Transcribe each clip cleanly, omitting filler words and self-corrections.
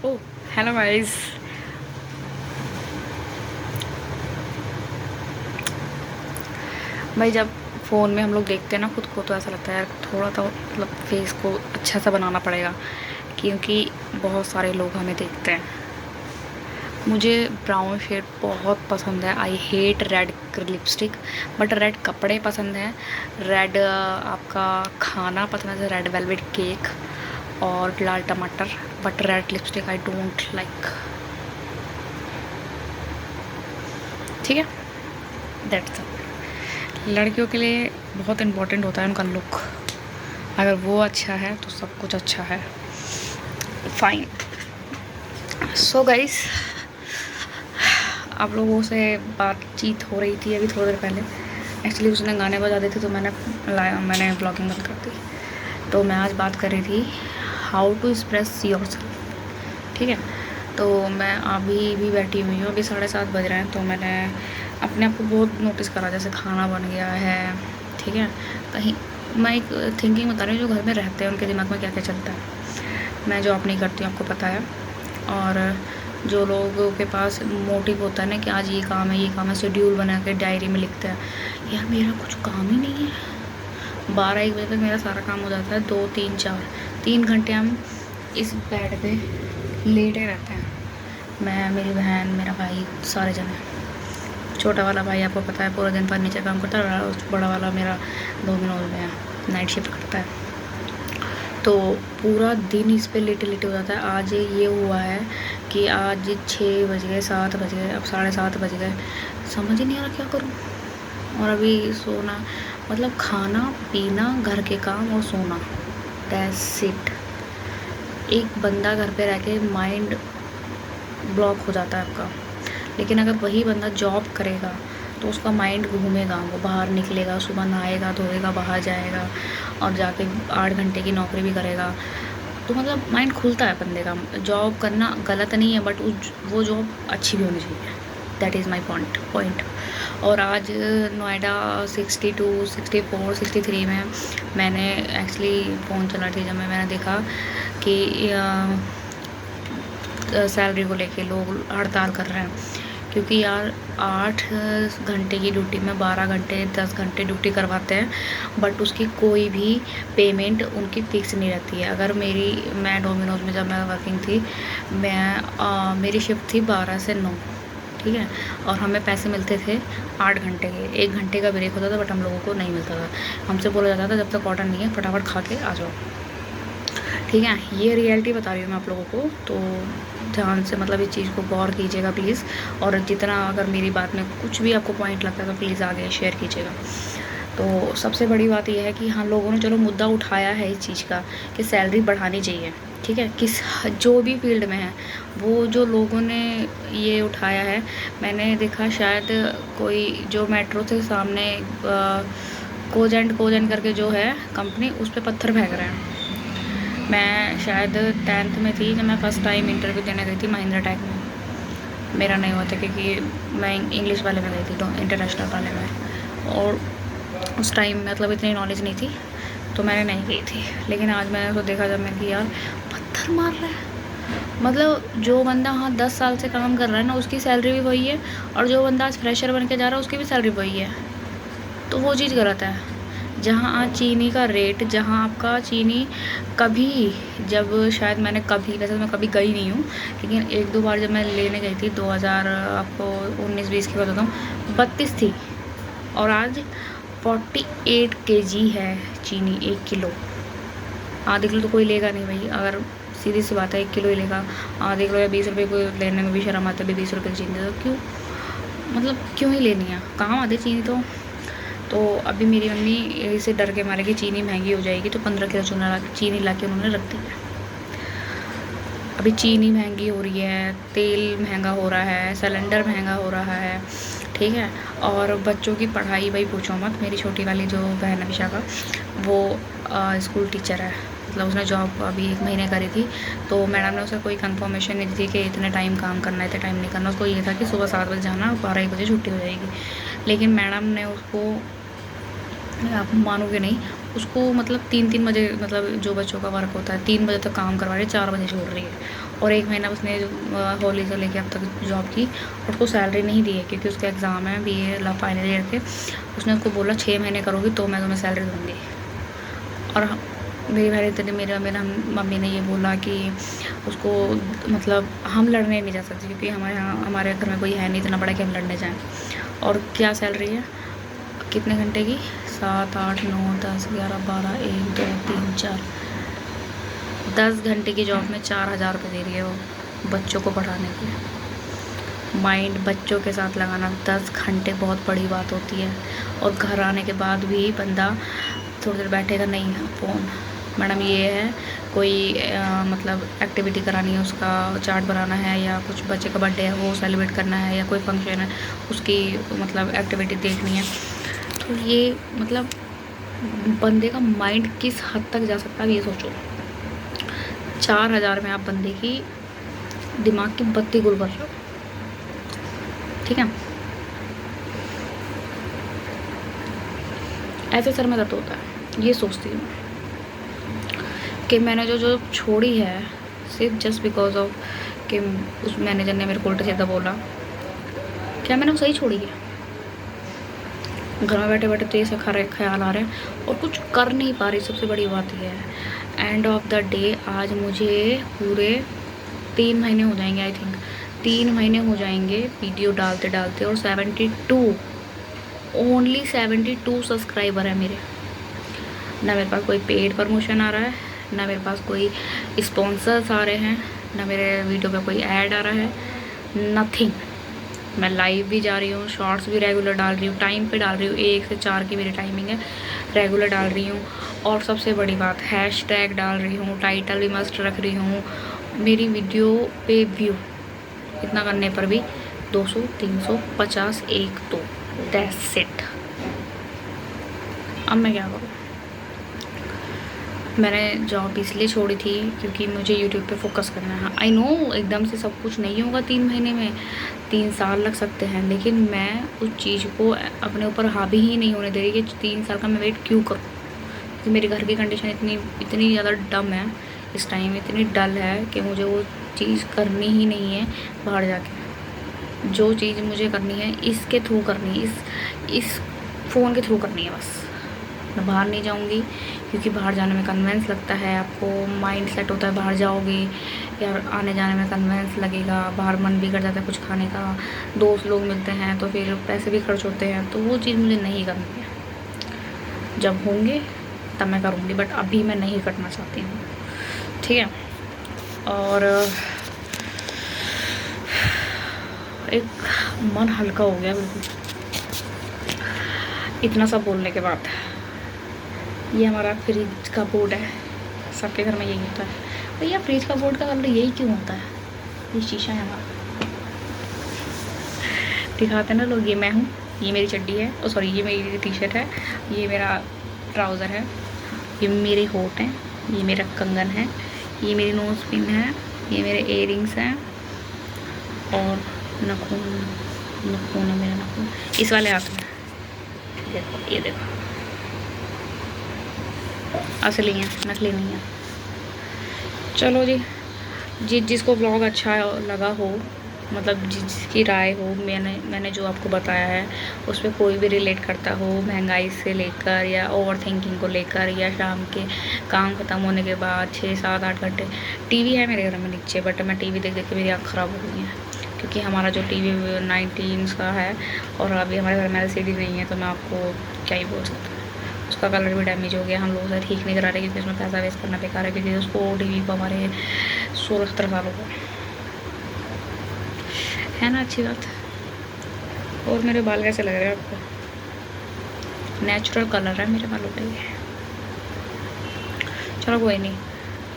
Oh hello guys. भाई जब phone में हम लोग देखते हैं ना खुद को, तो ऐसा लगता है यार थोड़ा तो मतलब फेस को अच्छा सा बनाना पड़ेगा, क्योंकि बहुत सारे लोग हमें देखते हैं। मुझे ब्राउन शेड बहुत पसंद है। I hate red lipstick, but red कपड़े पसंद हैं। रेड आपका खाना पसंद है, रेड वेलवेट केक और लाल टमाटर। But red lipstick I don't like. ठीक है, दैट्स लड़कियों के लिए बहुत इम्पोर्टेंट होता है उनका लुक। अगर वो अच्छा है तो सब कुछ अच्छा है। फाइन। सो गाइस, आप लोगों से बातचीत हो रही थी अभी थोड़ी देर पहले। एक्चुअली उसने गाने बजा दिए थे तो मैंने ब्लॉगिंग बंद कर दी। तो मैं आज बात कर रही थी how to express yourself. ठीक है, तो मैं अभी भी बैठी हुई हूँ। अभी 7:30 बज रहे हैं, तो मैंने अपने आप को बहुत नोटिस करा, जैसे खाना बन गया है। ठीक है, कहीं मैं एक थिंकिंग बता रही हूँ, जो घर में रहते हैं उनके दिमाग में क्या क्या चलता है। मैं जॉब नहीं करती हूँ, आपको पता है। और जो लोगों के पास मोटिव होता है ना कि आज ये काम है, ये काम है, शेड्यूल बना के डायरी में लिखते हैं। यार मेरा कुछ काम ही नहीं है। 12-1 बजे तक मेरा सारा काम हो जाता है। 2-3-4 3 घंटे हम इस बेड पे लेटे रहते हैं। मैं, मेरी बहन, मेरा भाई, सारे जने। छोटा वाला भाई आपको पता है पूरा दिन फर्नीचर काम करता है, और बड़ा वाला मेरा डोमिनोज में है, नाइट शिफ्ट करता है। तो पूरा दिन इस पे लेटे लेटे हो जाता है। आज ये हुआ है कि आज 6 बज गए, 7 बज गए, अब 7:30 बज गए। समझ ही नहीं आ रहा क्या करूँ। और अभी सोना, मतलब खाना पीना, घर के काम और सोना, दैट्स इट। एक बंदा घर पे रह के माइंड ब्लॉक हो जाता है आपका। लेकिन अगर वही बंदा जॉब करेगा तो उसका माइंड घूमेगा, वो बाहर निकलेगा, सुबह नहाएगा धोएगा, बाहर जाएगा और जाके 8 घंटे की नौकरी भी करेगा। तो मतलब माइंड खुलता है बंदे का। जॉब करना गलत नहीं है, बट वो जॉब अच्छी भी होनी चाहिए। That is my point. और आज नोएडा 62, 64, 63 में मैंने एक्चुअली फ़ोन चला रही थी, जब मैंने देखा कि सैलरी को लेके लोग हड़ताल कर रहे हैं। क्योंकि यार 8 घंटे की ड्यूटी में 12 घंटे 10 घंटे ड्यूटी करवाते हैं, बट उसकी कोई भी पेमेंट उनकी फ़िक्स नहीं रहती है। अगर मैं डोमिनोज में जब मैं वर्किंग थी, मेरी शिफ्ट थी 12 से 9। ठीक है, और हमें पैसे मिलते थे 8 घंटे के। 1 घंटे का ब्रेक होता था, बट हम लोगों को नहीं मिलता था। हमसे बोला जाता था जब तक ऑर्डर नहीं है फटाफट खा के आ जाओ। ठीक है, ये रियलिटी बता रही हूँ मैं आप लोगों को, तो ध्यान से मतलब इस चीज़ को गौर कीजिएगा प्लीज़। और जितना अगर मेरी बात में कुछ भी आपको पॉइंट लगता है तो प्लीज़ आगे शेयर कीजिएगा। तो सबसे बड़ी बात यह है कि हाँ, लोगों ने चलो मुद्दा उठाया है इस चीज़ का कि सैलरी बढ़ानी चाहिए। ठीक है, किस जो भी फील्ड में है, वो जो लोगों ने ये उठाया है, मैंने देखा शायद कोई जो मेट्रो से सामने कोजेंट करके जो है कंपनी, उस पर पत्थर फेंक रहे हैं। मैं शायद 10th में थी जब मैं फ़र्स्ट टाइम इंटरव्यू देने गई थी महिंद्रा टेक में। मेरा नहीं हुआ था क्योंकि मैं इंग्लिश वाले में गई थी, तो इंटरनेशनल वाले में। और उस टाइम मतलब इतनी नॉलेज नहीं थी, तो मैंने नहीं गई थी। लेकिन आज मैंने उसको देखा जब मैं कि यार पत्थर मार रहा है। मतलब जो बंदा हाँ 10 साल से काम कर रहा है ना, उसकी सैलरी भी वही है, और जो बंदा आज फ्रेशर बन के जा रहा है उसकी भी सैलरी वही है। तो वो चीज़ गलत है। जहाँ आज चीनी का रेट, जहाँ आपका चीनी कभी, जब शायद मैंने कभी, वैसे तो मैं कभी गई नहीं हूँ, लेकिन 1-2 बार जब मैं लेने गई थी 2000 आपको 19-20 की बताता हूँ, 32 थी। और आज 48 kg है चीनी, 1 किलो। आधे किलो तो कोई लेगा नहीं भाई, अगर सीधी सी बात है 1 किलो ही लेगा। आधे किलो या 20 रुपये को लेने में भी शर्म आता है। 20 रुपये की चीनी तो क्यों, मतलब क्यों ही लेनी है, काम आधे चीनी तो अभी मेरी मम्मी इसे डर के मारे कि चीनी महंगी हो जाएगी, तो 15 किलो चीनी ला के उन्होंने रख दी है। अभी चीनी महंगी हो रही है, तेल महंगा हो रहा है, सिलेंडर महंगा हो रहा है। ठीक है, और बच्चों की पढ़ाई भाई पूछो मत। मेरी छोटी वाली जो बहन है विशाखा, वो स्कूल टीचर है। मतलब उसने जॉब अभी 1 महीने करी थी, तो मैडम ने उसे कोई कंफर्मेशन नहीं दी थी कि इतने टाइम काम करना है, इतने टाइम नहीं करना। उसको ये था कि सुबह 7 बजे जाना, 12-1 बजे छुट्टी हो जाएगी। लेकिन मैडम ने उसको, आप मानोगे नहीं, उसको मतलब 3-3 बजे, मतलब जो बच्चों का वर्क होता है 3 बजे तक काम करवा रही है, 4 बजे छोड़ रही है। और 1 महीना उसने होली से लेके अब तक जॉब की और उसको सैलरी नहीं दी है क्योंकि उसका एग्ज़ाम है BA फाइनल ईयर के। उसने उसको बोला 6 महीने करोगी तो मैं तुम्हें सैलरी दूँगी। और मेरी बहन इतनी मेरा मेरा मम्मी ने ये बोला कि उसको मतलब हम लड़ने नहीं जा सकते क्योंकि हमारे यहाँ हमारे घर में कोई है नहीं इतना बड़ा कि हम लड़ने जाएँ। और क्या सैलरी है कितने घंटे की, 7 8 9 10 11 12 1 2 3 4 10 घंटे की जॉब में 4,000 रुपये दे रही है वो बच्चों को पढ़ाने के। माइंड बच्चों के साथ लगाना 10 घंटे बहुत बड़ी बात होती है। और घर आने के बाद भी बंदा थोड़ी देर बैठेगा नहीं, फ़ोन, मैडम ये है कोई मतलब एक्टिविटी करानी है, उसका चार्ट बनाना है या कुछ बच्चे का बर्थडे है वो सेलिब्रेट करना है या कोई फंक्शन है उसकी मतलब एक्टिविटी देखनी है। तो ये मतलब बंदे का माइंड किस हद तक जा सकता है ये सोचो। 4,000 में आप बंदे की दिमाग की बत्ती गुल कर लो, ठीक है। ऐसे सर में दर्द होता है, ये सोचती हूँ कि मैंने जो छोड़ी है सिर्फ जस्ट बिकॉज ऑफ कि उस मैनेजर ने मेरे को उल्टा सीधा बोला। क्या मैंने वो सही छोड़ी है? घर में बैठे बैठे तो ये सब ख्याल आ रहे हैं और कुछ कर नहीं पा रही। सबसे बड़ी बात यह है एंड ऑफ द डे आज मुझे पूरे 3 महीने हो जाएंगे, आई थिंक 3 महीने हो जाएंगे वीडियो डालते डालते और 72 ओनली 72 सब्सक्राइबर है मेरे। ना मेरे पास कोई पेड प्रमोशन आ रहा है, ना मेरे पास कोई स्पॉन्सर्स आ रहे हैं, ना मेरे वीडियो पे कोई ऐड आ रहा है, नथिंग। मैं लाइव भी जा रही हूँ, शॉर्ट्स भी रेगुलर डाल रही हूँ, टाइम पे डाल रही हूँ, 1 से 4 की मेरी टाइमिंग है, रेगुलर डाल रही हूँ। और सबसे बड़ी बात हैशटैग डाल रही हूँ, टाइटल भी मस्त रख रही हूँ। मेरी वीडियो पे व्यू इतना करने पर भी 200 350 1 2 दैट्स इट। अब मैं क्या करूँ? मैंने जॉब इसलिए छोड़ी थी क्योंकि मुझे यूट्यूब पे फोकस करना है। आई नो एकदम से सब कुछ नहीं होगा 3 महीने में, 3 साल लग सकते हैं, लेकिन मैं उस चीज़ को अपने ऊपर हावी ही नहीं होने दे रही कि 3 साल का मैं वेट क्यों करूँ। क्योंकि मेरे घर की कंडीशन इतनी ज़्यादा डम है इस टाइम, इतनी डल है कि मुझे वो चीज़ करनी ही नहीं है। बाहर जाके जो चीज़ मुझे करनी है इसके थ्रू करनी है, इस फ़ोन के थ्रू करनी है बस। मैं बाहर नहीं जाऊंगी क्योंकि बाहर जाने में कन्वेंस लगता है, आपको माइंड सेट होता है बाहर जाओगे या आने जाने में कन्वेंस लगेगा, बाहर मन भी कर जाता है कुछ खाने का, दोस्त लोग मिलते हैं तो फिर पैसे भी खर्च होते हैं, तो वो चीज़ मुझे नहीं करनी है। जब होंगे तब मैं करूँगी, बट अभी मैं नहीं करना चाहती हूँ, ठीक है। और एक मन हल्का हो गया बिल्कुल इतना सब बोलने के बाद। ये हमारा फ्रिज का बोर्ड है, सबके घर में यही होता है। भैया फ्रिज का बोर्ड का कलर यही क्यों होता है? ये शीशा है हमारा, दिखाते हैं ना लोग। ये मैं हूँ, ये मेरी चड्डी है, ओ सॉरी ये मेरी टी शर्ट है, ये मेरा ट्राउज़र है, ये मेरे होठ हैं, ये मेरा कंगन है, ये मेरी नोज़ पिन है, ये मेरे इयररिंग्स हैं और नखून है मेरा नखून इस वाले हाथ में। देखो ये देखो, असली है, नकली नहीं है। चलो जी, जिसको व्लॉग अच्छा लगा हो, मतलब जिसकी राय हो, मैंने जो आपको बताया है उस पर कोई भी रिलेट करता हो, महंगाई से लेकर या ओवर थिंकिंग को लेकर, या शाम के काम ख़त्म होने के बाद 6 7 8 घंटे टीवी है मेरे घर में नीचे, बट मैं टीवी देख देख के मेरी आँख ख़राब हो गई है क्योंकि हमारा जो टीवी 19 का है और अभी हमारे घर में LCD नहीं है, तो मैं आपको क्या ही बोल सकती हूँ। उसका कलर भी डैमेज हो गया, हम लोग उसे ठीक नहीं करा रहे क्योंकि उसमें पैसा वेस्ट करना बेकार है, क्योंकि उसको टीवी को हमारे 16-17 साल हो गए, है ना अच्छी बात। और मेरे बाल कैसे लग रहे हैं आपको? नेचुरल कलर है मेरे बालों पे ये। चलो कोई नहीं,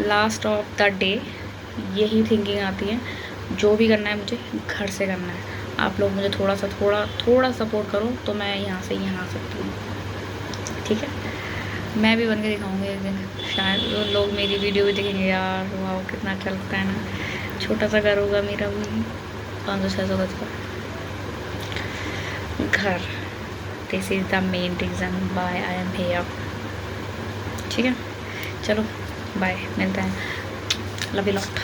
लास्ट ऑफ द डे यही थिंकिंग आती है, जो भी करना है मुझे घर से करना है। आप लोग मुझे थोड़ा सपोर्ट करो तो मैं यहाँ से यहाँ आ सकती हूँ, ठीक है। मैं भी बन के दिखाऊंगी एक दिन, शायद वो लोग मेरी वीडियो भी देखेंगे, यार वाह कितना अच्छा लगता है ना। छोटा सा घर होगा मेरा भी, 500-600 गज का घर। This is the main reason why I am here, ठीक है। चलो बाय, मिलते हैं, लव यू लॉट।